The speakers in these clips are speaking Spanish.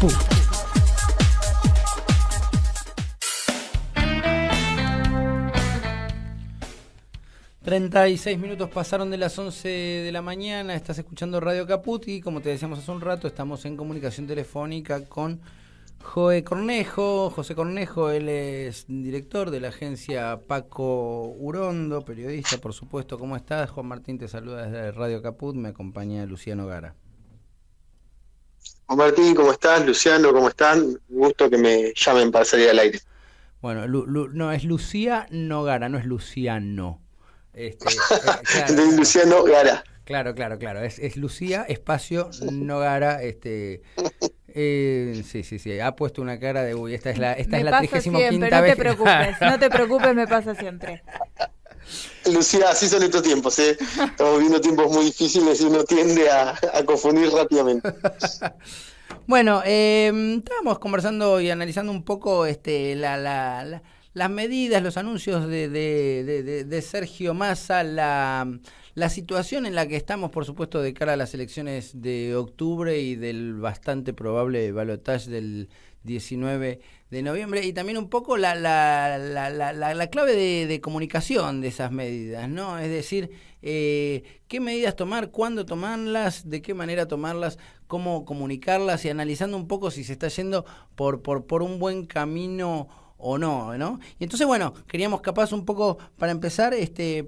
Caput. 36 minutos pasaron de las 11 de la mañana, estás escuchando Radio Caput y como te decíamos hace un rato, estamos en comunicación telefónica con José Cornejo. Él es director de la agencia Paco Urondo, periodista, por supuesto. ¿Cómo estás? Juan Martín te saluda desde Radio Caput, me acompaña Luciano Gara. Juan Martín, ¿cómo estás? Luciano, ¿cómo están? Un gusto que me llamen para salir al aire. Bueno, no, es Lucía Nogara, no es Luciano. Claro, Luciano Gara. Claro. Es Lucía, espacio, Nogara, sí. Ha puesto una cara de uy, esta es la 35ª vez. No te preocupes, me pasa siempre. Lucía, así son estos tiempos, ¿eh? Estamos viviendo tiempos muy difíciles y uno tiende a confundir rápidamente. Bueno, estábamos conversando y analizando un poco las medidas, los anuncios de Sergio Massa, la situación en la que estamos, por supuesto, de cara a las elecciones de octubre y del bastante probable balotaje del 19 de noviembre, y también un poco la clave de comunicación de esas medidas, ¿no? Es decir, qué medidas tomar, cuándo tomarlas, de qué manera tomarlas, cómo comunicarlas, y analizando un poco si se está yendo por un buen camino o no, ¿no? Y entonces, bueno, queríamos capaz un poco, para empezar,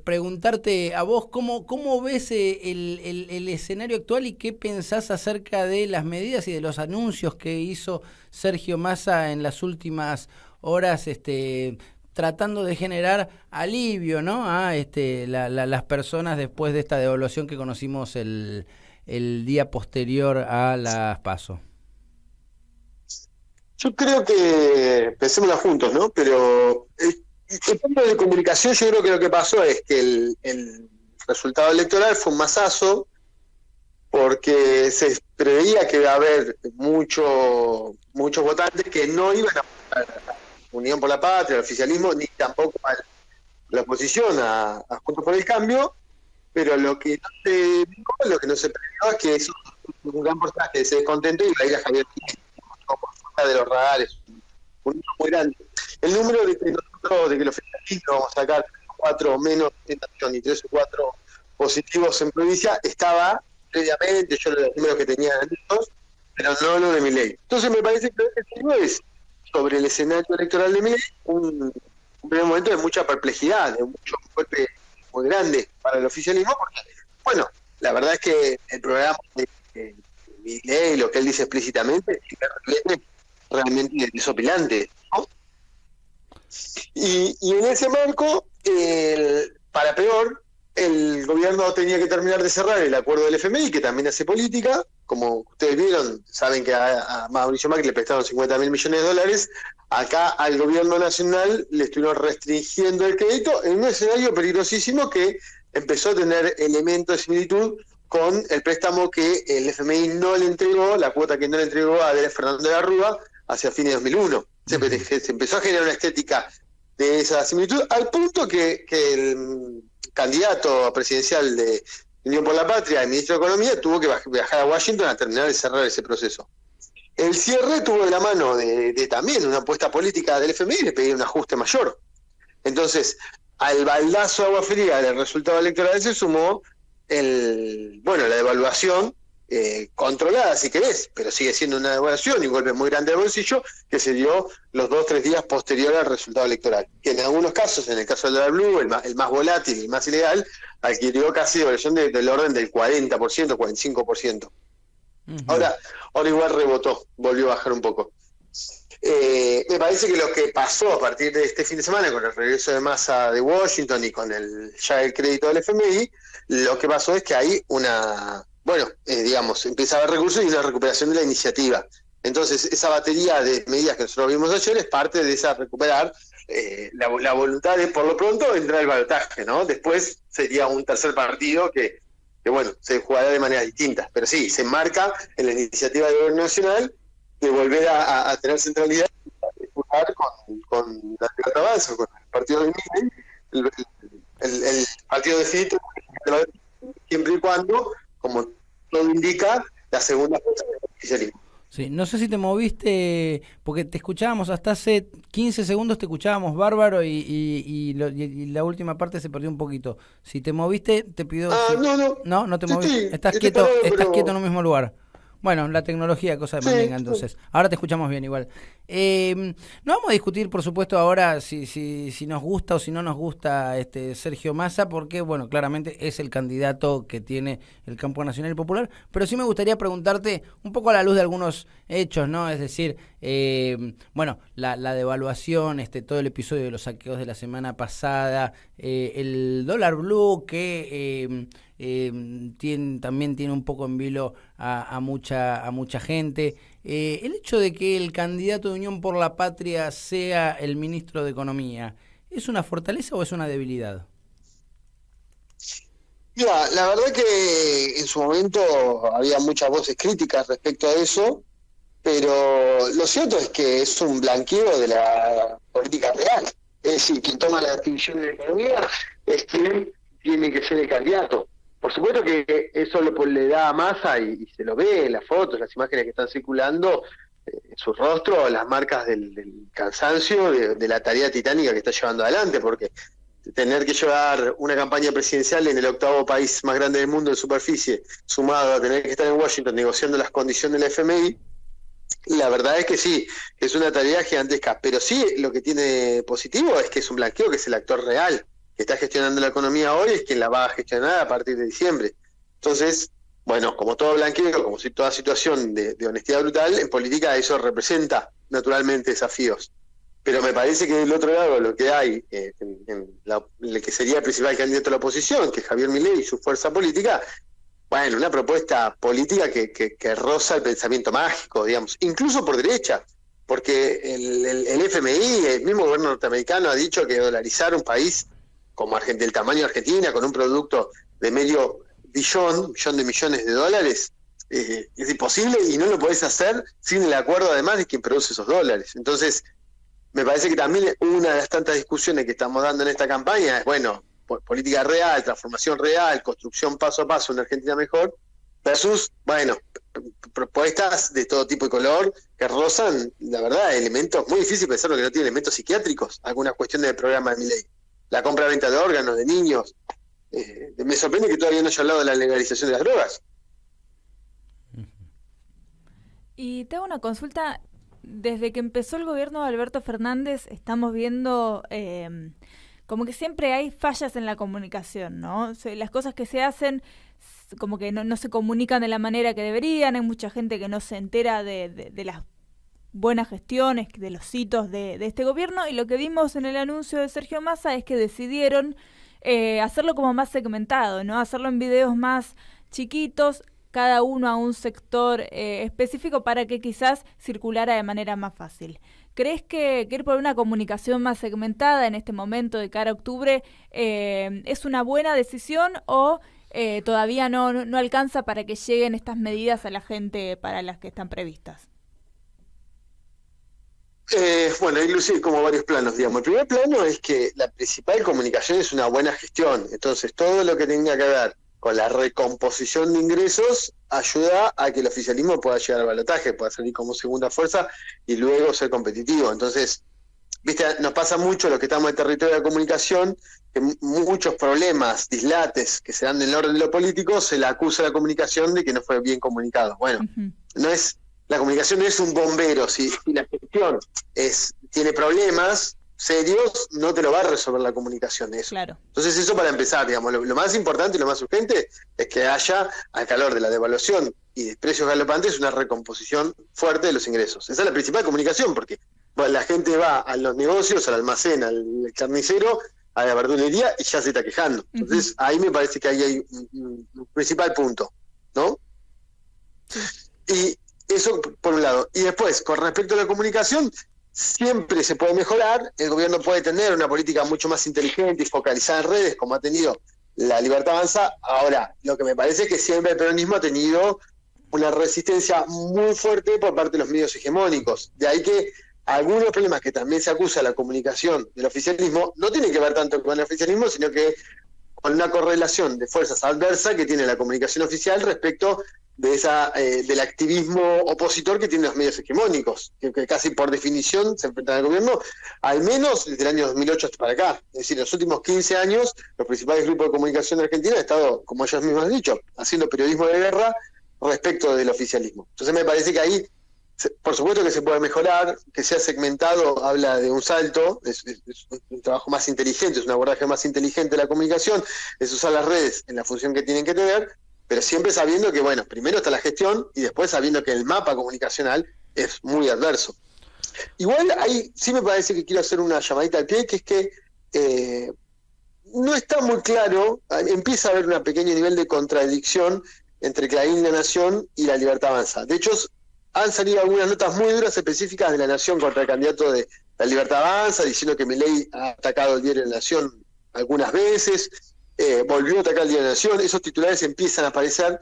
preguntarte a vos cómo ves el escenario actual y qué pensás acerca de las medidas y de los anuncios que hizo Sergio Massa en las últimas horas, tratando de generar alivio, ¿no? A las personas después de esta devaluación que conocimos el día posterior a las PASO. Yo creo que pensémosla juntos, ¿no? Pero el punto de comunicación, yo creo que lo que pasó es que el resultado electoral fue un masazo, porque se preveía que iba a haber muchos votantes que no iban a votar a Unión por la Patria, al oficialismo, ni tampoco a la oposición, a Juntos por el Cambio, pero lo que no se previó es que eso, un gran porcentaje de ese descontento iba a ir a Javier Milei, de los radares, un número muy grande. El número de que los oficialistas vamos a sacar 4 o menos y 3 o 4 positivos en provincia estaba previamente, yo los números que tenían listos, pero no lo de Milei. Entonces me parece que lo que es sobre el escenario electoral de Milei un primer momento de mucha perplejidad, de mucho golpe muy grande para el oficialismo, porque, bueno, la verdad es que el programa de Milei, lo que él dice explícitamente, es realmente desopilante, ¿no? Y en ese marco, para peor, el gobierno tenía que terminar de cerrar el acuerdo del FMI, que también hace política. Como ustedes vieron, saben que a Mauricio Macri le prestaron $50.000 millones. Acá al gobierno nacional le estuvieron restringiendo el crédito en un escenario peligrosísimo que empezó a tener elementos de similitud con el préstamo que el FMI no le entregó, la cuota que no le entregó a Fernando de la Rúa hacia fines de 2001. Se empezó a generar una estética de esa similitud, al punto que el candidato presidencial de Unión por la Patria, el ministro de Economía, tuvo que viajar a Washington a terminar de cerrar ese proceso. El cierre tuvo de la mano de también una apuesta política del FMI de pedir un ajuste mayor. Entonces, al baldazo de agua fría del resultado electoral se sumó la devaluación controlada, si querés, pero sigue siendo una devaluación y un golpe muy grande de bolsillo que se dio los 2-3 días posteriores al resultado electoral, que en algunos casos, en el caso del dólar blue, el más volátil y más ilegal, adquirió casi devaluación del orden del 40%, 45%. Uh-huh. Ahora igual rebotó, volvió a bajar un poco. Me parece que lo que pasó a partir de este fin de semana con el regreso de Massa de Washington y con el crédito del FMI, lo que pasó es que hay empieza a haber recursos y una recuperación de la iniciativa. Entonces, esa batería de medidas que nosotros vimos ayer es parte de esa recuperar la voluntad de, por lo pronto, entrar al balotaje, ¿no? Después sería un tercer partido que se jugará de manera distinta. Pero sí, se enmarca en la iniciativa del gobierno nacional de volver a tener centralidad y jugar con la Libertad Avanza, con el partido de Milei, el partido definitivo, siempre y cuando, como todo indica, la segunda fuerza del oficialismo. Sí, no sé si te moviste, porque te escuchábamos hasta hace 15 segundos, te escuchábamos bárbaro y la última parte se perdió un poquito. Si te moviste, te pido... No, no. No, no te Sí, moviste. sí, Estás estoy quieto, parado, estás quieto en pero... un mismo lugar. Bueno, la tecnología, cosa de Sí, mandinga, entonces. Ahora te escuchamos bien igual. No vamos a discutir, por supuesto, ahora si nos gusta o si no nos gusta Sergio Massa, porque, bueno, claramente es el candidato que tiene el campo nacional y popular, pero sí me gustaría preguntarte un poco a la luz de algunos hechos, ¿no? Es decir, bueno, la devaluación, todo el episodio de los saqueos de la semana pasada, el dólar blue que... también tiene un poco en vilo a mucha gente. El hecho de que el candidato de Unión por la Patria sea el ministro de Economía, ¿es una fortaleza o es una debilidad? Mira, la verdad que en su momento había muchas voces críticas respecto a eso, pero lo cierto es que es un blanqueo de la política real. Es decir, quien toma la definición de la economía es quien tiene que ser el candidato. Por supuesto que eso le da a Massa y se lo ve en las fotos, las imágenes que están circulando, en su rostro, las marcas del cansancio, de la tarea titánica que está llevando adelante, porque tener que llevar una campaña presidencial en el octavo país más grande del mundo en superficie, sumado a tener que estar en Washington negociando las condiciones del FMI, la verdad es que sí, es una tarea gigantesca, pero sí lo que tiene positivo es que es un blanqueo, que es el actor real que está gestionando la economía hoy, es quien la va a gestionar a partir de diciembre. Entonces, bueno, como todo blanqueo, como si toda situación de honestidad brutal, en política eso representa naturalmente desafíos. Pero me parece que del otro lado lo que hay, el que sería el principal candidato a la oposición, que es Javier Milei y su fuerza política, bueno, una propuesta política que roza el pensamiento mágico, digamos, incluso por derecha, porque el FMI, el mismo gobierno norteamericano ha dicho que dolarizar un país como del tamaño de Argentina, con un producto de medio millón de millones de dólares, es imposible y no lo podés hacer sin el acuerdo además de quien produce esos dólares. Entonces, me parece que también una de las tantas discusiones que estamos dando en esta campaña es, bueno, política real, transformación real, construcción paso a paso, una Argentina mejor, versus, bueno, propuestas de todo tipo y color que rozan, la verdad, elementos, muy difícil pensar que no tiene elementos psiquiátricos, algunas cuestiones del programa de Milei. La compra-venta de órganos, de niños. Me sorprende que todavía no haya hablado de la legalización de las drogas. Y te hago una consulta. Desde que empezó el gobierno de Alberto Fernández estamos viendo como que siempre hay fallas en la comunicación, ¿no? O sea, las cosas que se hacen como que no se comunican de la manera que deberían, hay mucha gente que no se entera de las buenas gestiones, de los hitos de este gobierno, y lo que vimos en el anuncio de Sergio Massa es que decidieron hacerlo como más segmentado, ¿no? Hacerlo en videos más chiquitos, cada uno a un sector específico para que quizás circulara de manera más fácil. ¿Crees que ir por una comunicación más segmentada en este momento de cara a octubre es una buena decisión o todavía no alcanza para que lleguen estas medidas a la gente para las que están previstas? Bueno, inclusive como varios planos, digamos. El primer plano es que la principal comunicación es una buena gestión. Entonces, todo lo que tenga que ver con la recomposición de ingresos ayuda a que el oficialismo pueda llegar al balotaje, pueda salir como segunda fuerza y luego ser competitivo. Entonces, viste, nos pasa mucho los que estamos en territorio de la comunicación, que muchos problemas, dislates que se dan en el orden de lo político, se le acusa a la comunicación de que no fue bien comunicado. Bueno, no es... La comunicación no es un bombero, si la gestión tiene problemas serios, no te lo va a resolver la comunicación eso. Claro. Entonces eso para empezar, digamos, lo más importante y lo más urgente es que haya, al calor de la devaluación y de precios galopantes, una recomposición fuerte de los ingresos. Esa es la principal comunicación, porque bueno, la gente va a los negocios, al almacén, al carnicero, a la verdulería y ya se está quejando. Entonces ahí me parece que ahí hay un principal punto, ¿no? Y eso por un lado. Y después, con respecto a la comunicación, siempre se puede mejorar. El gobierno puede tener una política mucho más inteligente y focalizada en redes, como ha tenido la Libertad Avanza. Ahora, lo que me parece es que siempre el peronismo ha tenido una resistencia muy fuerte por parte de los medios hegemónicos. De ahí que algunos problemas que también se acusa a la comunicación del oficialismo no tienen que ver tanto con el oficialismo, sino que una correlación de fuerzas adversas que tiene la comunicación oficial respecto de del activismo opositor que tienen los medios hegemónicos, que casi por definición se enfrentan al gobierno, al menos desde el año 2008 hasta para acá. Es decir, en los últimos 15 años, los principales grupos de comunicación de Argentina han estado, como ellos mismos han dicho, haciendo periodismo de guerra respecto del oficialismo. Entonces me parece que ahí, por supuesto que se puede mejorar, que sea segmentado, habla de un salto, es un trabajo más inteligente, es un abordaje más inteligente de la comunicación, es usar las redes en la función que tienen que tener, pero siempre sabiendo que, bueno, primero está la gestión y después sabiendo que el mapa comunicacional es muy adverso. Igual ahí sí me parece que quiero hacer una llamadita al pie, que es que no está muy claro, empieza a haber un pequeño nivel de contradicción entre Clarín, La Nación y La Libertad Avanza. De hecho, han salido algunas notas muy duras específicas de La Nación contra el candidato de La Libertad Avanza, diciendo que Milei ha atacado el diario La Nación algunas veces, volvió a atacar el diario La Nación, esos titulares empiezan a aparecer.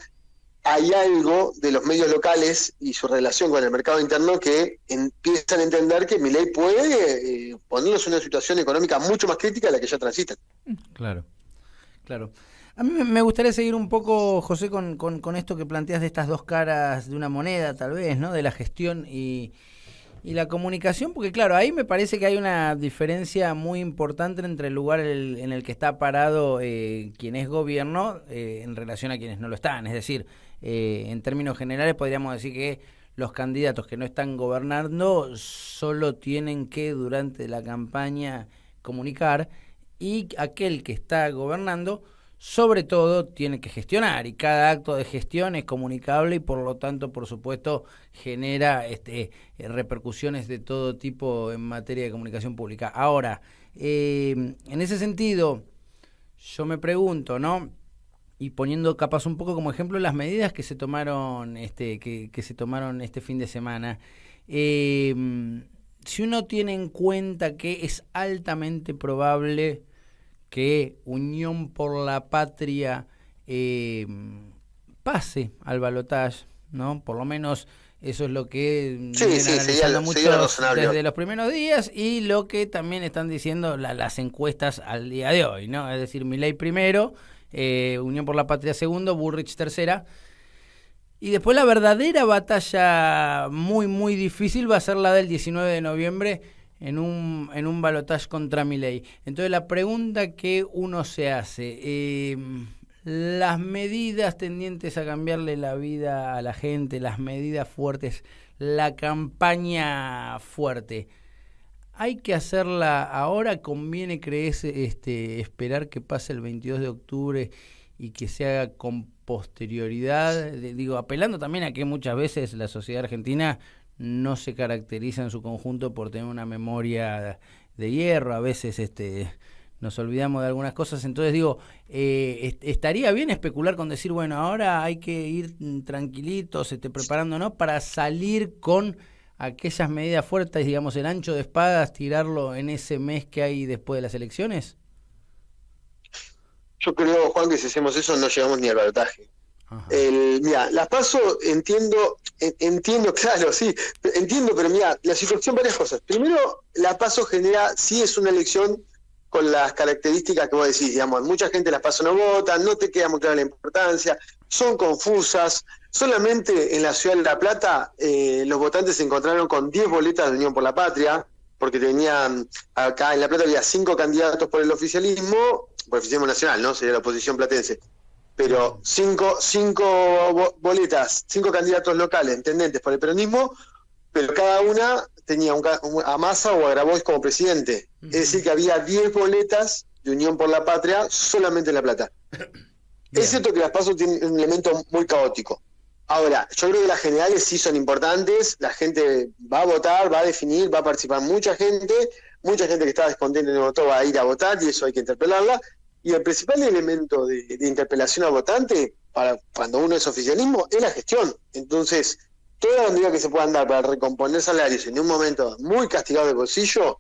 Hay algo de los medios locales y su relación con el mercado interno que empiezan a entender que Milei puede ponerlos en una situación económica mucho más crítica de la que ya transitan. Claro, claro. A mí me gustaría seguir un poco, José, con esto que planteas de estas dos caras de una moneda, tal vez, ¿no? De la gestión y la comunicación, porque claro, ahí me parece que hay una diferencia muy importante entre el lugar en el que está parado quien es gobierno en relación a quienes no lo están. Es decir, en términos generales podríamos decir que los candidatos que no están gobernando solo tienen que durante la campaña comunicar, y aquel que está gobernando sobre todo tiene que gestionar, y cada acto de gestión es comunicable y por lo tanto, por supuesto, genera repercusiones de todo tipo en materia de comunicación pública. Ahora, en ese sentido, yo me pregunto, ¿no? Y poniendo capaz un poco como ejemplo las medidas que se tomaron que se tomaron este fin de semana, si uno tiene en cuenta que es altamente probable que Unión por la Patria pase al balotaje, ¿no? Por lo menos eso es lo que vienen analizando muchos desde los primeros días, y lo que también están diciendo las encuestas al día de hoy, ¿no? Es decir, Milei primero, Unión por la Patria segundo, Bullrich tercera. Y después la verdadera batalla muy, muy difícil va a ser la del 19 de noviembre, en un balotaje contra Milei. Entonces la pregunta que uno se hace, las medidas tendientes a cambiarle la vida a la gente, las medidas fuertes, la campaña fuerte, ¿hay que hacerla ahora? ¿Conviene, crees, esperar que pase el 22 de octubre y que se haga con posterioridad? Digo, apelando también a que muchas veces la sociedad argentina no se caracteriza en su conjunto por tener una memoria de hierro, a veces nos olvidamos de algunas cosas. Entonces digo, estaría bien especular con decir, bueno, ahora hay que ir tranquilitos, preparándonos para salir con aquellas medidas fuertes, digamos, el ancho de espadas, tirarlo en ese mes que hay después de las elecciones. Yo creo, Juan, que si hacemos eso no llegamos ni al balotaje. Mira, las PASO entiendo, claro, sí, entiendo, pero mira, la situación, varias cosas. Primero, la PASO genera, sí es una elección con las características que vos decís, digamos, mucha gente las PASO no vota, no te queda muy clara la importancia, son confusas. Solamente en la ciudad de La Plata los votantes se encontraron con 10 boletas de Unión por la Patria, porque tenían, acá en La Plata había 5 candidatos por el oficialismo nacional, ¿no? Sería la oposición platense. Pero 5 boletas, 5 candidatos locales, intendentes por el peronismo, pero cada una tenía a Massa o a Grabois como presidente. Es decir, que había 10 boletas de Unión por la Patria solamente en La Plata. Es cierto que las PASO tienen un elemento muy caótico. Ahora, yo creo que las generales sí son importantes, la gente va a votar, va a definir, va a participar mucha gente que estaba descontenta y no votó va a ir a votar, y eso hay que interpelarla. Y el principal elemento de interpelación al votante, para cuando uno es oficialismo, es la gestión. Entonces, toda la medida que se puedan dar para recomponer salarios en un momento muy castigado de bolsillo,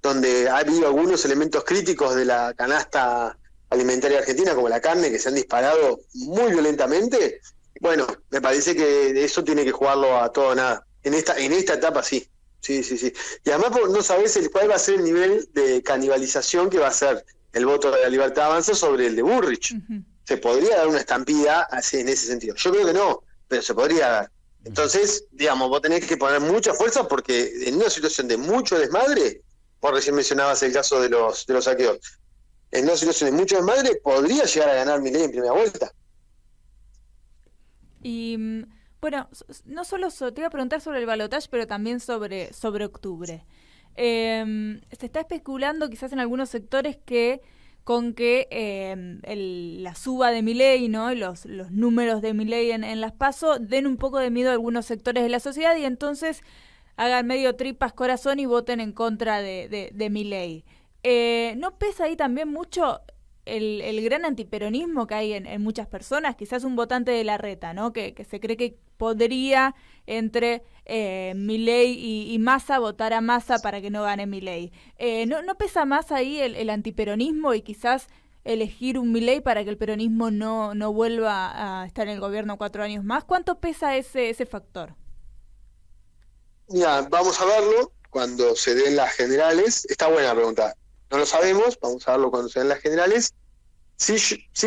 donde ha habido algunos elementos críticos de la canasta alimentaria argentina, como la carne, que se han disparado muy violentamente, bueno, me parece que eso tiene que jugarlo a todo o nada. En esta etapa sí. Sí. Y además no sabés cuál va a ser el nivel de canibalización que va a ser el voto de la Libertad Avanza sobre el de Bullrich. Ujú. Se podría dar una estampida así, en ese sentido. Yo creo que no, pero se podría dar. Entonces, digamos, vos tenés que poner mucha fuerza porque en una situación de mucho desmadre, vos recién mencionabas el caso de los saqueos, en una situación de mucho desmadre podría llegar a ganar Milei en primera vuelta. Y bueno, no solo te iba a preguntar sobre el balotaje, pero también sobre octubre. Se está especulando quizás en algunos sectores que con que la suba de Milei, ¿no? Y los números de Milei en las PASO den un poco de miedo a algunos sectores de la sociedad y entonces hagan medio tripas corazón y voten en contra de Milei. ¿No pesa ahí también mucho el gran antiperonismo que hay en muchas personas? Quizás un votante de Larreta, ¿no? Que se cree que podría entre Milei y Massa votar a Massa para que no gane Milei. ¿No pesa más ahí el antiperonismo y quizás elegir un Milei para que el peronismo no vuelva a estar en el gobierno 4 años más? ¿Cuánto pesa ese factor? Mira, vamos a verlo cuando se den las generales. Está buena la pregunta. No lo sabemos, vamos a verlo cuando se den las generales. Sí,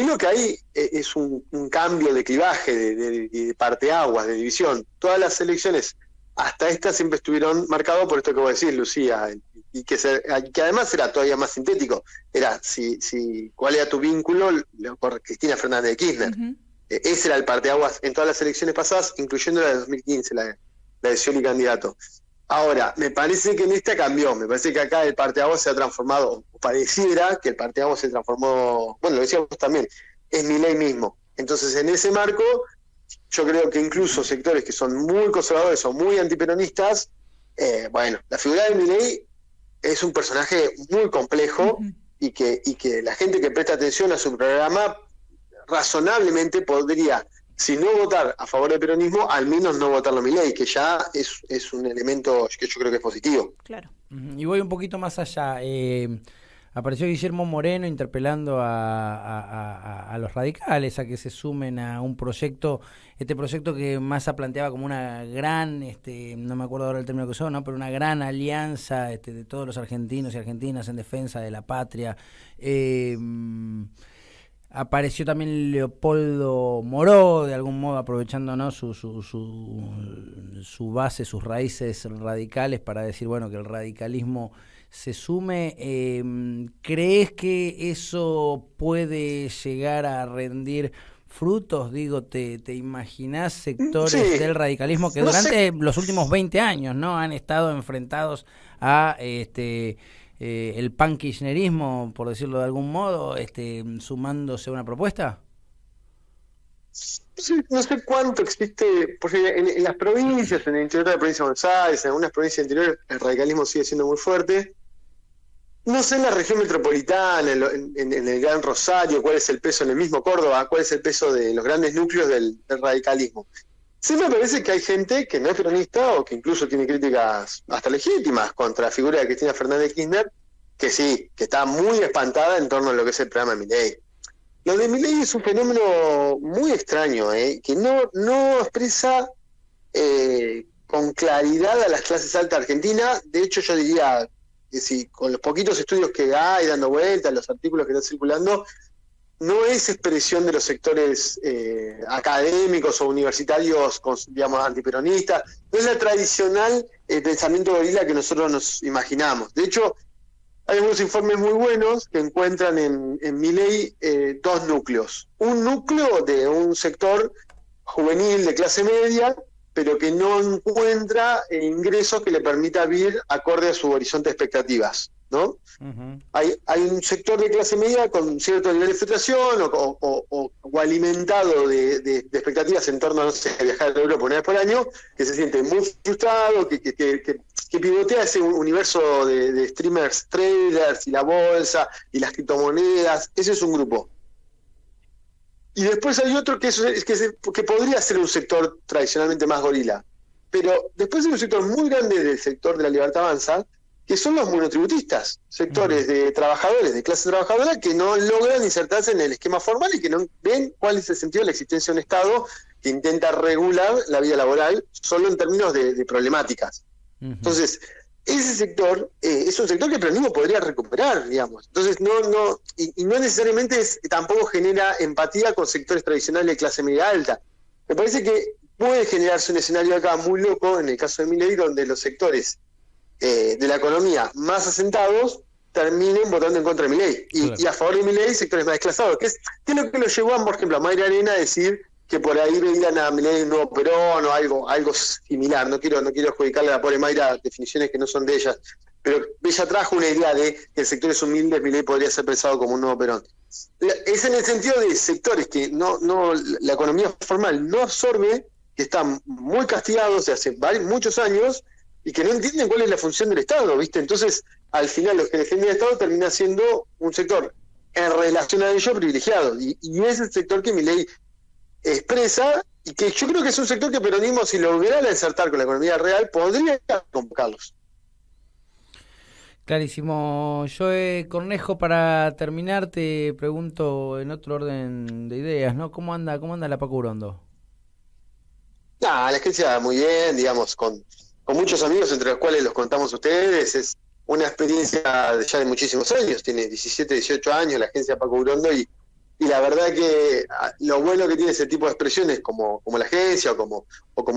lo que hay es un cambio de clivaje, de parteaguas, de división. Todas las elecciones, hasta esta, siempre estuvieron marcadas por esto que vos decís, Lucía, y que además era todavía más sintético. Era cuál era tu vínculo con Cristina Fernández de Kirchner. Uh-huh. Ese era el parteaguas en todas las elecciones pasadas, incluyendo la de 2015, la de Scioli candidato. Ahora, me parece que en esta cambió, me parece que acá el parteaguas se ha transformado, o pareciera que el parteaguas se transformó, bueno, lo decíamos también, es Milei mismo. Entonces, en ese marco, yo creo que incluso sectores que son muy conservadores o muy antiperonistas, bueno, la figura de Milei es un personaje muy complejo. Uh-huh. y que la gente que presta atención a su programa razonablemente podría, si no votar a favor del peronismo, al menos no votarlo a Milei, que ya es un elemento que yo creo que es positivo. Claro. Y voy un poquito más allá. Apareció Guillermo Moreno interpelando a los radicales a que se sumen a un proyecto, este proyecto que Massa planteaba como una gran, no me acuerdo ahora el término que usó, ¿no? Pero una gran alianza de todos los argentinos y argentinas en defensa de la patria. Apareció también Leopoldo Moró, de algún modo aprovechando, ¿no? su base, sus raíces radicales para decir, bueno, que el radicalismo se sume. ¿Crees que eso puede llegar a rendir frutos? Digo, ¿te imaginás sectores del radicalismo que durante los últimos 20 años, ¿no? Han estado enfrentados a el pankirchnerismo, por decirlo de algún modo, sumándose a una propuesta? No sé cuánto existe, porque en las provincias, en el interior de la provincia de Buenos Aires, en algunas provincias interiores, el radicalismo sigue siendo muy fuerte. No sé en la región metropolitana, en el Gran Rosario, cuál es el peso, en el mismo Córdoba, cuál es el peso de los grandes núcleos del radicalismo. Sí me parece que hay gente que no es peronista o que incluso tiene críticas hasta legítimas contra la figura de Cristina Fernández de Kirchner, que sí, que está muy espantada en torno a lo que es el programa de Milei. Lo de Milei es un fenómeno muy extraño, que no expresa con claridad a las clases altas argentinas. De hecho, yo diría que si con los poquitos estudios que hay dando vueltas, los artículos que están circulando, no es expresión de los sectores académicos o universitarios, digamos, antiperonistas. No es la tradicional pensamiento gorila que nosotros nos imaginamos. De hecho, hay unos informes muy buenos que encuentran en Milei dos núcleos. Un núcleo de un sector juvenil de clase media, pero que no encuentra ingresos que le permita vivir acorde a su horizonte de expectativas, ¿no? Uh-huh. Hay un sector de clase media con cierto nivel de frustración o alimentado de expectativas en torno a, no sé, viajar a Europa una vez por año, que se siente muy frustrado, que pivotea ese universo de streamers, traders y la bolsa y las criptomonedas. Ese es un grupo. Y después hay otro que podría ser un sector tradicionalmente más gorila. Pero después hay un sector muy grande del sector de la Libertad Avanza, que son los monotributistas, sectores de trabajadores, de clase trabajadora, que no logran insertarse en el esquema formal y que no ven cuál es el sentido de la existencia de un Estado que intenta regular la vida laboral solo en términos de problemáticas. Uh-huh. Entonces, ese sector es un sector que el peronismo podría recuperar, digamos. Entonces, y no necesariamente tampoco genera empatía con sectores tradicionales de clase media alta. Me parece que puede generarse un escenario acá muy loco, en el caso de Milei, donde los sectores de la economía más asentados terminen votando en contra de Milei. Y a favor de Milei, sectores más desclasados. ¿Qué es lo que lo llevó a, por ejemplo, a Mayra Arena a decir que por ahí veían a Milei un nuevo Perón o algo similar? No quiero adjudicarle a la pobre Mayra definiciones que no son de ella, pero ella trajo una idea de que en sectores humildes Milei podría ser pensado como un nuevo Perón. Es en el sentido de sectores que la economía formal no absorbe, que están muy castigados de hace muchos años y que no entienden cuál es la función del Estado, ¿viste? Entonces, al final, los que defienden el Estado termina siendo un sector en relación a ello privilegiado. Y es el sector que Milei expresa y que yo creo que es un sector que el peronismo, si lograra insertar con la economía real, podría convocarlos. Clarísimo. Joe Cornejo, para terminar, te pregunto en otro orden de ideas, ¿no? ¿Cómo anda la Paco Urondo? La agencia muy bien, digamos, con muchos amigos, entre los cuales los contamos ustedes. Es una experiencia ya de muchísimos años, tiene 17, 18 años la agencia Paco Urondo, y la verdad que lo bueno que tiene ese tipo de expresiones como la agencia o como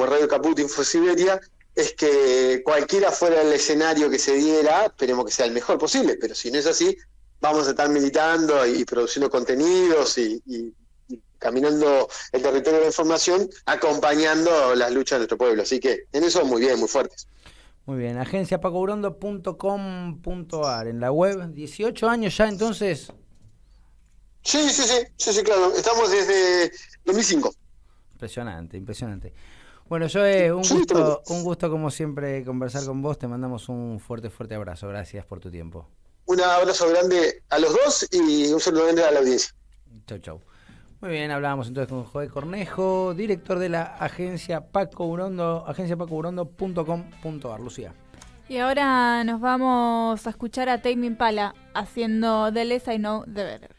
Radio Caput Infosiberia es que cualquiera fuera el escenario que se diera, esperemos que sea el mejor posible, pero si no es así, vamos a estar militando y produciendo contenidos y caminando el territorio de la información, acompañando las luchas de nuestro pueblo. Así que en eso muy bien, muy fuertes. Muy bien, agenciapacourondo.com.ar en la web. 18 años ya entonces. Sí, claro. Estamos desde 2005. Impresionante. Bueno, Joe, un gusto como siempre conversar con vos. Te mandamos un fuerte abrazo. Gracias por tu tiempo. Un abrazo grande a los dos y un saludo grande a la audiencia. Chau. Muy bien, hablábamos entonces con Joe Cornejo, director de la agencia Paco Urondo, agenciapacourondo.com.ar. Lucía. Y ahora nos vamos a escuchar a Tame Impala haciendo The Less I Know The Better.